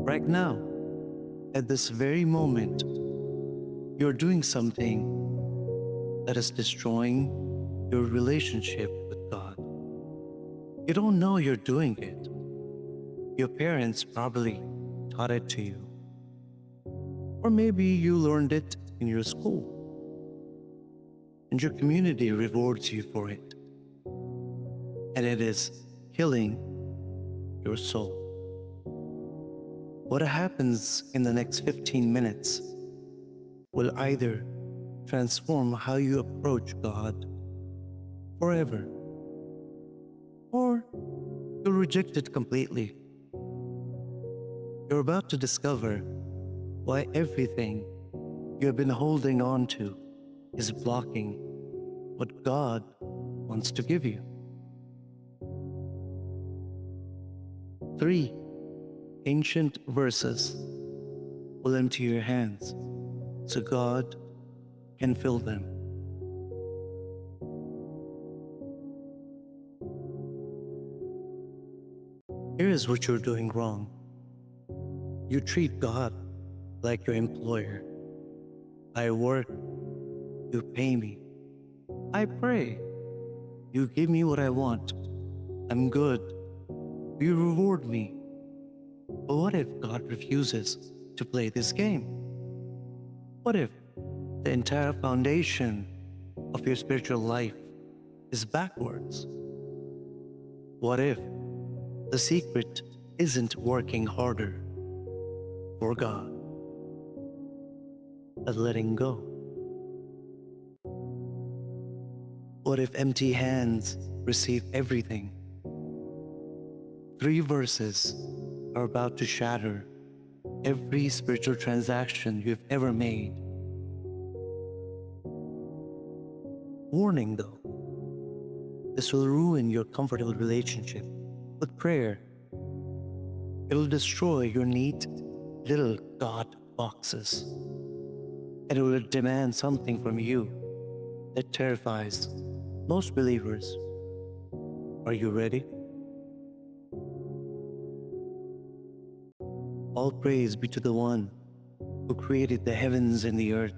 Right now, at this very moment, you're doing something that is destroying your relationship with God. You don't know you're doing it. Your parents probably taught it to you. Or maybe you learned it in your school, and your community rewards you for it. And it is killing your soul. What happens in the next 15 minutes will either transform how you approach God forever, or you'll reject it completely. You're about to discover why everything you have been holding on to is blocking what God wants to give you. 3 ancient verses will empty your hands so God can fill them. Here is what you're doing wrong. You treat God like your employer. I work, you pay me. I pray, you give me what I want. I'm good, you reward me. But what if God refuses to play this game? What if the entire foundation of your spiritual life is backwards? What if the secret isn't working harder for God at letting go? What if empty hands receive everything? 3 verses are about to shatter every spiritual transaction you've ever made. Warning though, this will ruin your comfortable relationship with prayer. It'll destroy your neat little God boxes, and it will demand something from you that terrifies most believers. Are you ready? All praise be to the one who created the heavens and the earth,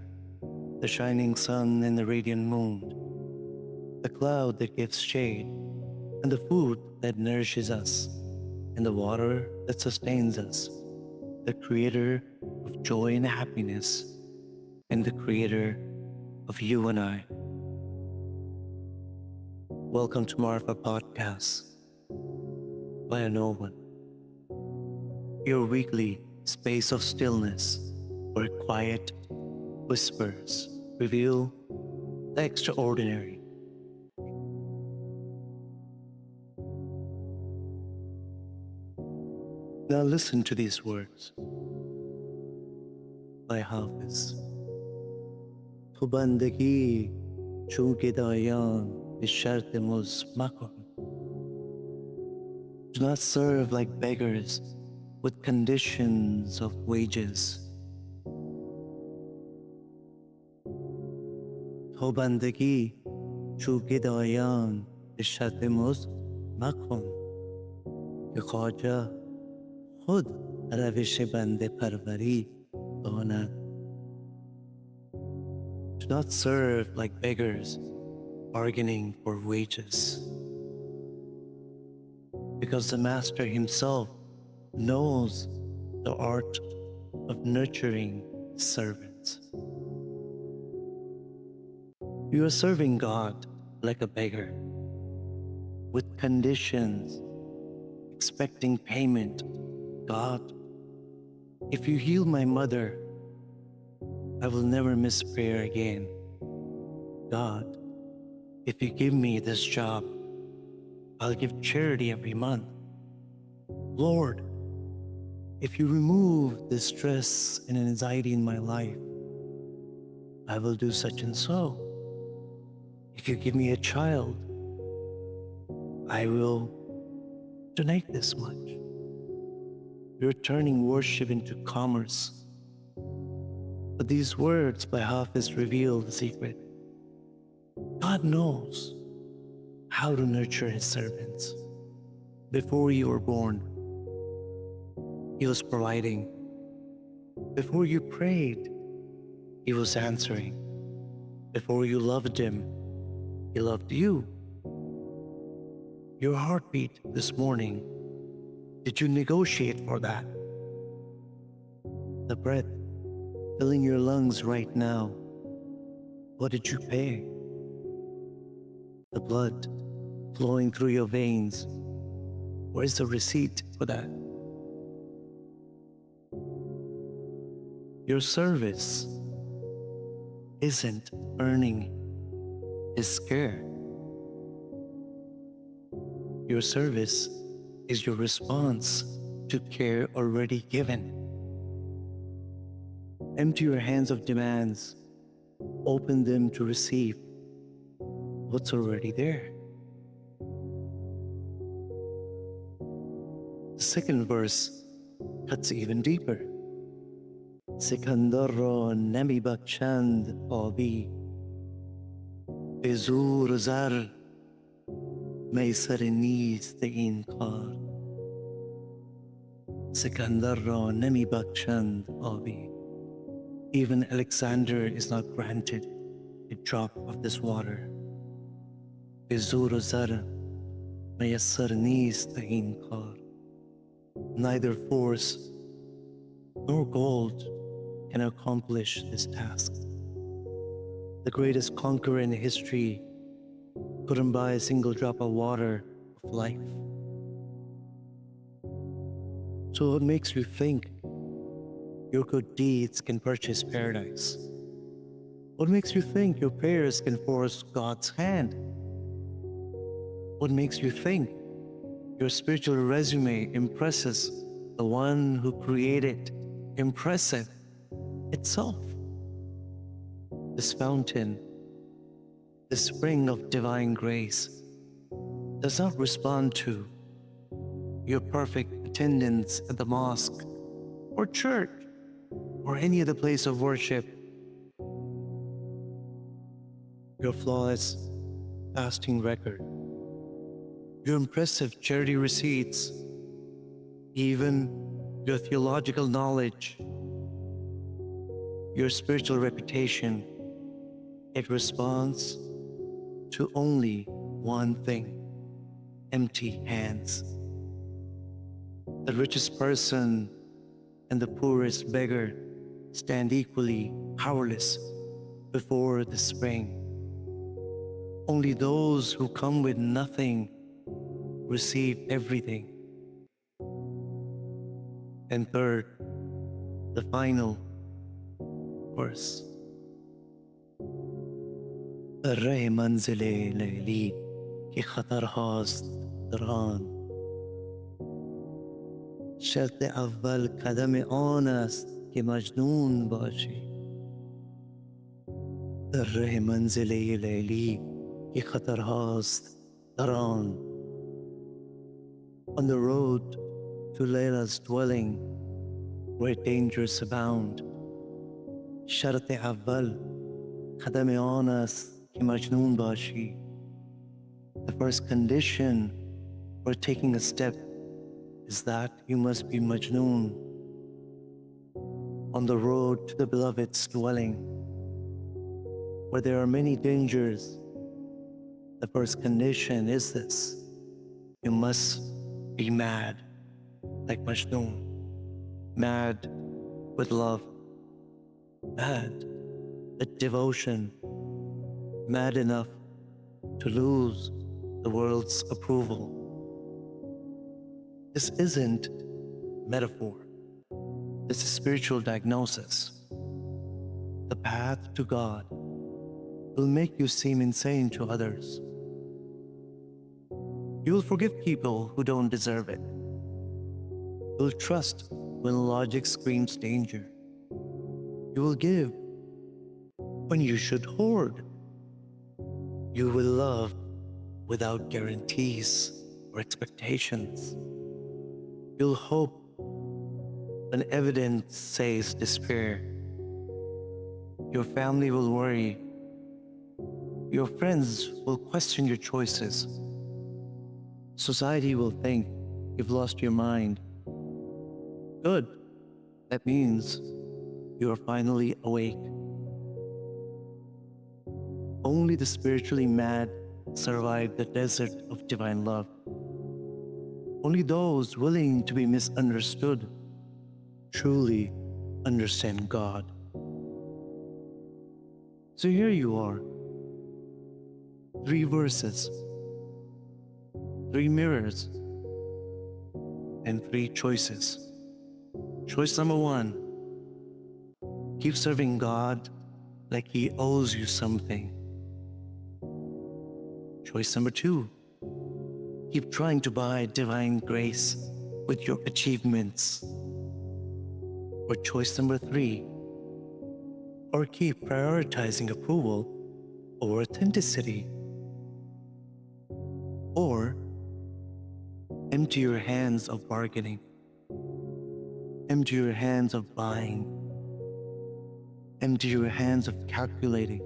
the shining sun and the radiant moon, the cloud that gives shade, and the food that nourishes us, and the water that sustains us, the creator of joy and happiness, and the creator of you and I. Welcome to Marefa Podcast by a no one, your weekly space of stillness where quiet whispers reveal the extraordinary. Now listen to these words by Hafiz. تو بندگی چون گدایان به شرط مزد مکن. Do not serve like beggars with conditions of wages. تو بندگی چون گدایان به شرط مزد مکن که خواجه خود روش بنده پروری داند. Do not serve like beggars, bargaining for wages, because the Master himself knows the art of nurturing servants. You are serving God like a beggar, with conditions, expecting payment. God, if you heal my mother, I will never miss prayer again. God, if you give me this job, I'll give charity every month. Lord, if you remove the stress and anxiety in my life, I will do such and so. If you give me a child, I will donate this much. You're turning worship into commerce. But these words by Hafiz reveal the secret. God knows how to nurture his servants before you were born. He was providing. Before you prayed, He was answering. Before you loved Him, He loved you. Your heartbeat this morning, did you negotiate for that? The breath filling your lungs right now, what did you pay? The blood flowing through your veins, where's the receipt for that? Your service isn't earning His care. Your service is your response to care already given. Empty your hands of demands, open them to receive what's already there. The second verse cuts even deeper. Sikandar ra nami bakshand abi be zur zar may sar neez the inkar. Sikandar ra nami bakshand abi. Even Alexander is not granted a drop of this water. Be zur zar may sar neez the inkar. Neither force nor gold can accomplish this task. The greatest conqueror in history couldn't buy a single drop of water of life. So what makes you think your good deeds can purchase paradise? What makes you think your prayers can force God's hand? What makes you think your spiritual resume impresses the one who created impressive itself? This fountain, this spring of divine grace, does not respond to your perfect attendance at the mosque or church or any other place of worship, your flawless fasting record, your impressive charity receipts, even your theological knowledge, your spiritual reputation. It responds to only one thing: empty hands. The richest person and the poorest beggar stand equally powerless before the spring. Only those who come with nothing receive everything. And third, the final verse. راه منزل لیلی که خطرهاست دران شرط اول قدم آن است که مجنون باشی در راه منزل لیلی که خطرهاست دران. On the road to Layla's dwelling where dangers abound, شرط اول قدم آن است که مجنون باشی. The first condition for taking a step is that you must be majnoon. On the road to the beloved's dwelling, where there are many dangers, the first condition is this: you must be mad, like Majnoon, mad with love, mad with devotion, mad enough to lose the world's approval. This isn't metaphor. This is spiritual diagnosis. The path to God will make you seem insane to others. You will forgive people who don't deserve it. You will trust when logic screams danger. You will give when you should hoard. You will love without guarantees or expectations. You'll hope when evidence says despair. Your family will worry. Your friends will question your choices. Society will think you've lost your mind. Good. That means you are finally awake. Only the spiritually mad survive the desert of divine love. Only those willing to be misunderstood truly understand God. So here you are. 3 verses, 3 mirrors, and 3 choices. Choice number 1, keep serving God like He owes you something. Choice number 2, keep trying to buy divine grace with your achievements. Or choice number 3, or keep prioritizing approval over authenticity. Or empty your hands of bargaining, empty your hands of buying, empty your hands of calculating,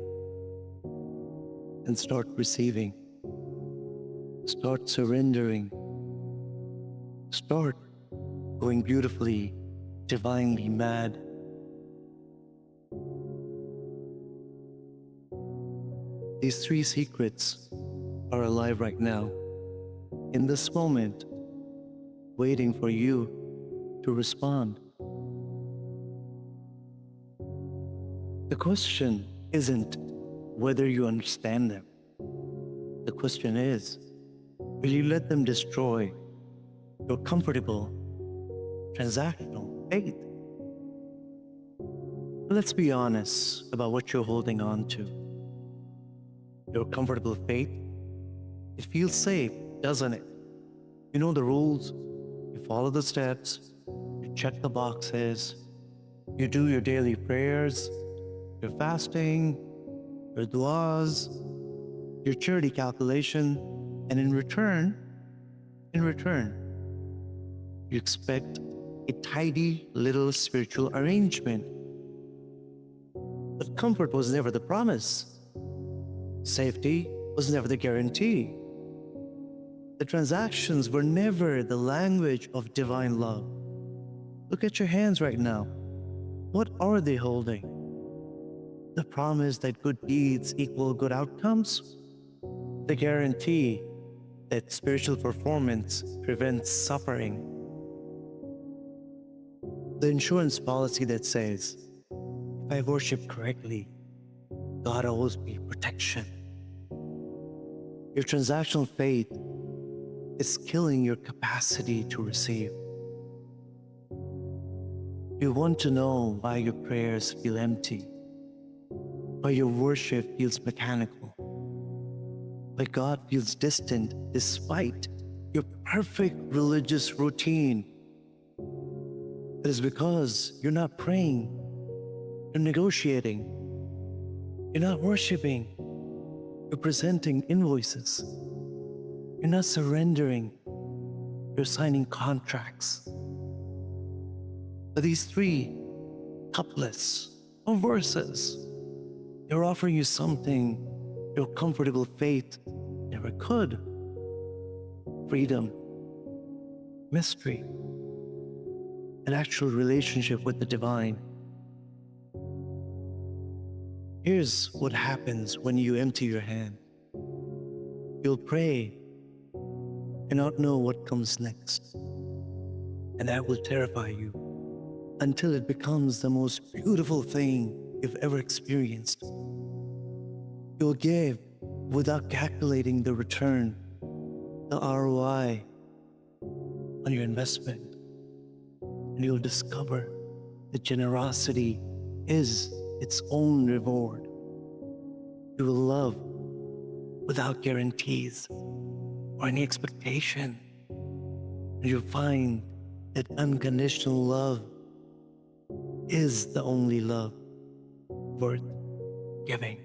and start receiving. Start surrendering. Start going beautifully, divinely mad. These 3 secrets are alive right now, in this moment, waiting for you to respond. The question isn't whether you understand them. The question is, will you let them destroy your comfortable, transactional faith? Let's be honest about what you're holding on to. Your comfortable faith, it feels safe, doesn't it? You know the rules, you follow the steps, you check the boxes, you do your daily prayers, your fasting, your du'as, your charity calculation, and in return, you expect a tidy little spiritual arrangement. But comfort was never the promise. Safety was never the guarantee. The transactions were never the language of divine love. Look at your hands right now. What are they holding? The promise that good deeds equal good outcomes? The guarantee that spiritual performance prevents suffering? The insurance policy that says, if I worship correctly, God owes me protection. Your transactional faith is killing your capacity to receive. You want to know why your prayers feel empty, why your worship feels mechanical, why God feels distant despite your perfect religious routine. It is because you're not praying, you're negotiating, you're not worshiping, you're presenting invoices. You're not surrendering, you're signing contracts. But these 3 couplets or verses, they're offering you something your comfortable faith never could. Freedom, mystery, an actual relationship with the divine. Here's what happens when you empty your hand. You'll pray and not know what comes next. And that will terrify you until it becomes the most beautiful thing you've ever experienced. You'll give without calculating the return, the ROI on your investment. And you'll discover that generosity is its own reward. You will love without guarantees or any expectation. And you'll find that unconditional love is the only love worth giving.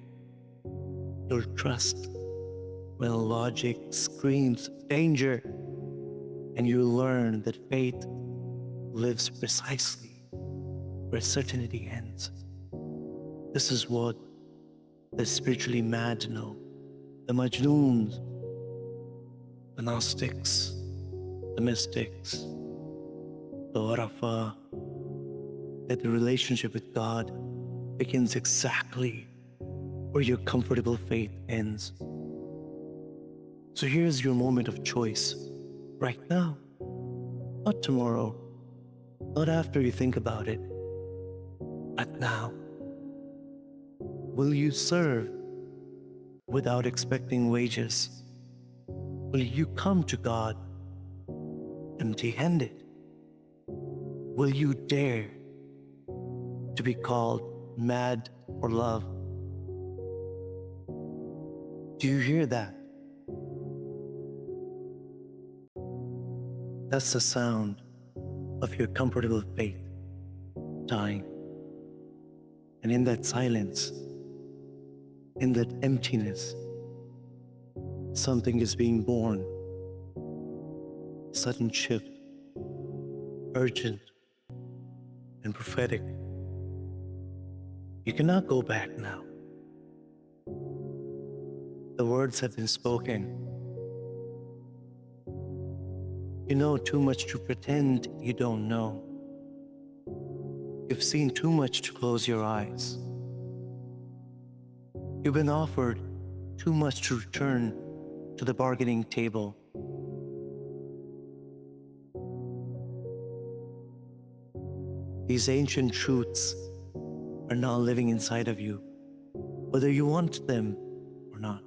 You'll trust when logic screams danger, and you'll learn that faith lives precisely where certainty ends. This is what the spiritually mad know, the Majnoons, the Gnostics, the mystics, the Marefa, that the relationship with God begins exactly where your comfortable faith ends. So here's your moment of choice, right now, not tomorrow, not after you think about it, but now. Will you serve without expecting wages? Will you come to God empty-handed? Will you dare to be called mad for love? Do you hear that? That's the sound of your comfortable faith dying. And in that silence, in that emptiness, something is being born. Sudden shift, urgent and prophetic. You cannot go back now. The words have been spoken. You know too much to pretend you don't know. You've seen too much to close your eyes. You've been offered too much to return to the bargaining table. These ancient truths are now living inside of you, whether you want them or not.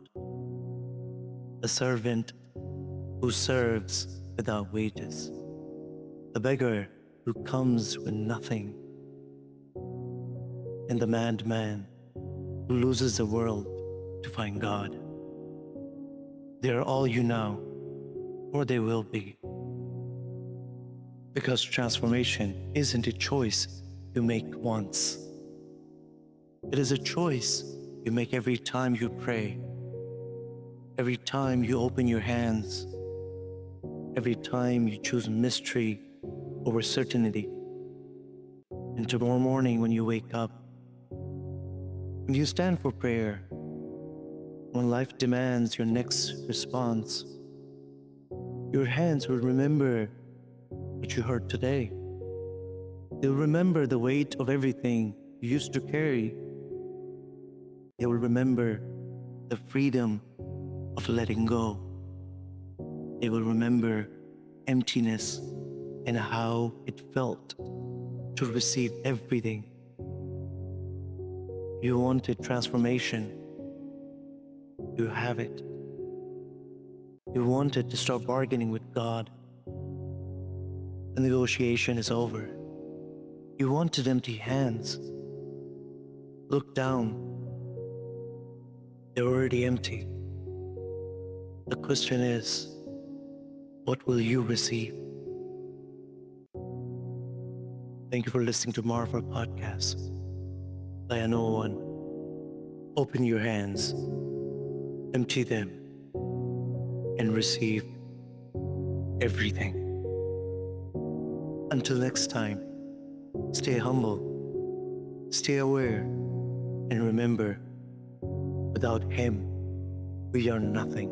A servant who serves without wages. A beggar who comes with nothing. And the madman who loses the world to find God. They are all you now, or they will be. Because transformation isn't a choice you make once. It is a choice you make every time you pray, every time you open your hands, every time you choose mystery over certainty. And tomorrow morning when you wake up, when you stand for prayer, when life demands your next response, your hands will remember what you heard today. They'll remember the weight of everything you used to carry. They will remember the freedom of letting go. They will remember emptiness and how it felt to receive everything. You wanted transformation. You have it. You wanted to start bargaining with God. The negotiation is over. You wanted empty hands. Look down. They're already empty. The question is, what will you receive? Thank you for listening to Marefa Podcast. I know one. Open your hands, empty them, and receive everything. Until next time, stay humble, stay aware, and remember, without Him, we are nothing.